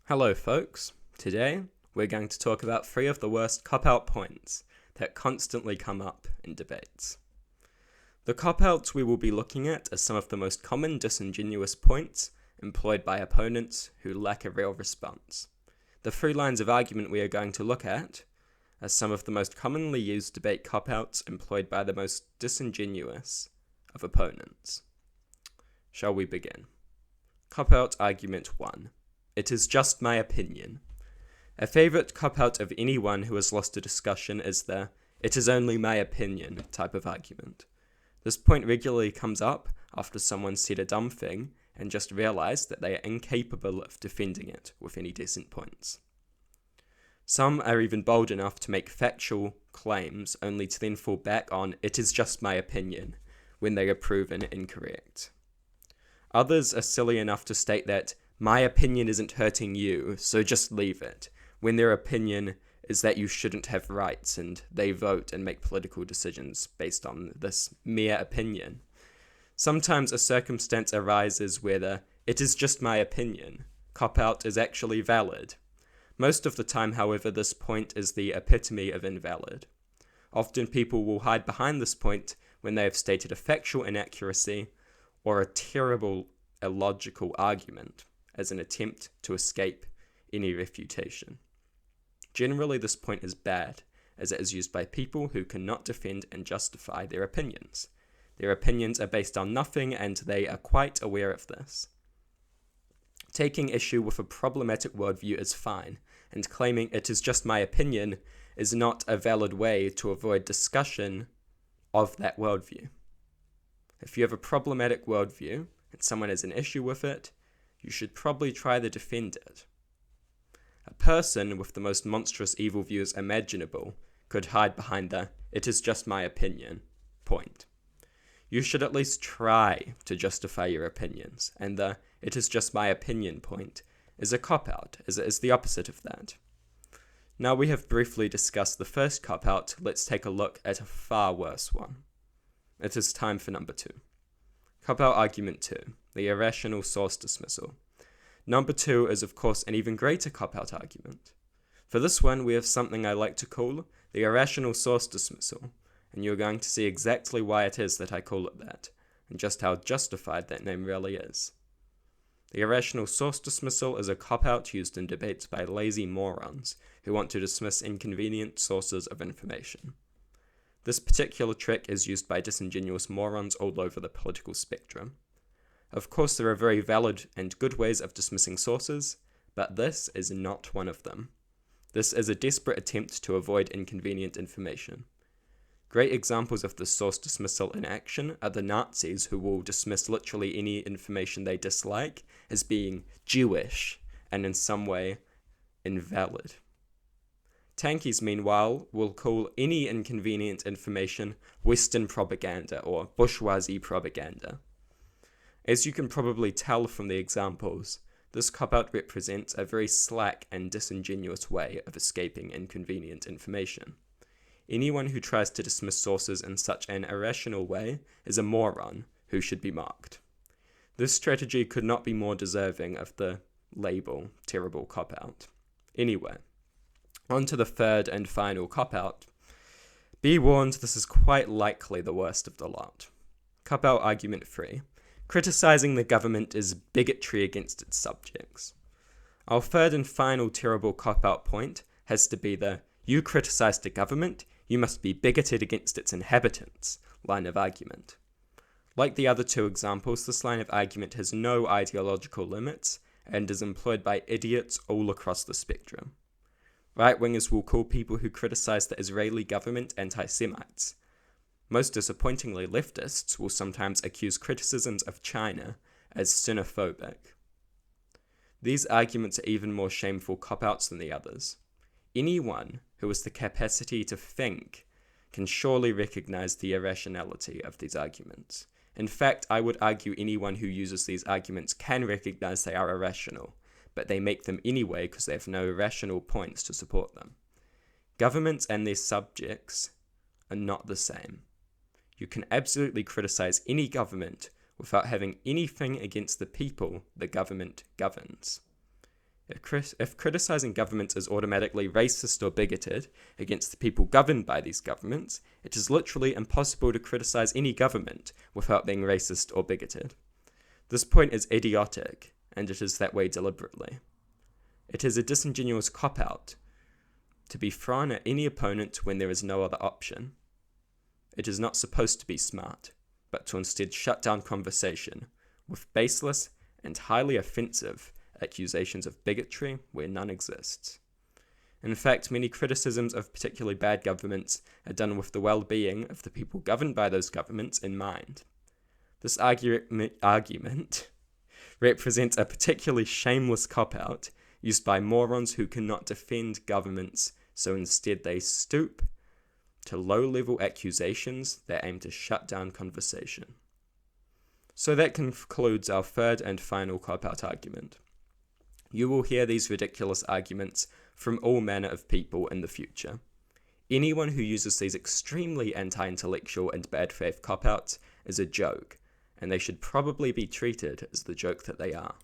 Hello folks, today we're going to talk about 3 of the worst cop-out points that constantly come up in debates. The cop-outs we will be looking at are some of the most common disingenuous points employed by opponents who lack a real response. The 3 lines of argument we are going to look at are some of the most commonly used debate cop-outs employed by the most disingenuous of opponents. Shall we begin? Cop-out argument 1. It is just my opinion. A favourite cop-out of anyone who has lost a discussion is the "it is only my opinion" type of argument. This point regularly comes up after someone said a dumb thing and just realised that they are incapable of defending it with any decent points. Some are even bold enough to make factual claims only to then fall back on "it is just my opinion" when they are proven incorrect. Others are silly enough to state that "my opinion isn't hurting you, so just leave it," when their opinion is that you shouldn't have rights and they vote and make political decisions based on this mere opinion. Sometimes a circumstance arises where the "it is just my opinion" cop-out is actually valid. Most of the time, however, this point is the epitome of invalid. Often people will hide behind this point when they have stated a factual inaccuracy or a terrible illogical argument as an attempt to escape any refutation. Generally, this point is bad, as it is used by people who cannot defend and justify their opinions. Their opinions are based on nothing, and they are quite aware of this. Taking issue with a problematic worldview is fine, and claiming "it is just my opinion" is not a valid way to avoid discussion of that worldview. If you have a problematic worldview and someone has an issue with it, you should probably try to defend it. A person with the most monstrous evil views imaginable could hide behind the "it is just my opinion" point. You should at least try to justify your opinions, and the "it is just my opinion" point is a cop-out, as it is the opposite of that. Now we have briefly discussed the first cop-out, let's take a look at a far worse one. It is time for number 2. Cop-out argument 2, the irrational source dismissal. Number 2 is of course an even greater cop-out argument. For this one we have something I like to call the irrational source dismissal, and you're going to see exactly why it is that I call it that, and just how justified that name really is. The irrational source dismissal is a cop-out used in debates by lazy morons who want to dismiss inconvenient sources of information. This particular trick is used by disingenuous morons all over the political spectrum. Of course, there are very valid and good ways of dismissing sources, but this is not one of them. This is a desperate attempt to avoid inconvenient information. Great examples of this source dismissal in action are the Nazis, who will dismiss literally any information they dislike as being Jewish and in some way invalid. Tankies, meanwhile, will call any inconvenient information Western propaganda or bourgeoisie propaganda. As you can probably tell from the examples, this cop-out represents a very slack and disingenuous way of escaping inconvenient information. Anyone who tries to dismiss sources in such an irrational way is a moron who should be mocked. This strategy could not be more deserving of the label terrible cop-out. Anyway, on to the third and final cop-out. Be warned, this is quite likely the worst of the lot. Cop-out argument 3. Criticizing the government is bigotry against its subjects. Our third and final terrible cop-out point has to be the "you criticize the government, you must be bigoted against its inhabitants" line of argument. Like the other 2 examples, this line of argument has no ideological limits and is employed by idiots all across the spectrum. Right-wingers will call people who criticize the Israeli government anti-Semites. Most disappointingly, leftists will sometimes accuse criticisms of China as xenophobic. These arguments are even more shameful cop-outs than the others. Anyone who has the capacity to think can surely recognize the irrationality of these arguments. In fact, I would argue anyone who uses these arguments can recognize they are irrational, but they make them anyway because they have no rational points to support them. Governments and their subjects are not the same. You can absolutely criticize any government without having anything against the people the government governs. If criticizing governments is automatically racist or bigoted against the people governed by these governments, it is literally impossible to criticize any government without being racist or bigoted. This point is idiotic, and it is that way deliberately. It is a disingenuous cop-out to be thrown at any opponent when there is no other option. It is not supposed to be smart, but to instead shut down conversation with baseless and highly offensive accusations of bigotry where none exists. In fact, many criticisms of particularly bad governments are done with the well-being of the people governed by those governments in mind. This argument represents a particularly shameless cop-out used by morons who cannot defend governments, so instead they stoop to low-level accusations that aim to shut down conversation. So that concludes our third and final cop-out argument. You will hear these ridiculous arguments from all manner of people in the future. Anyone who uses these extremely anti-intellectual and bad faith cop-outs is a joke, and they should probably be treated as the joke that they are.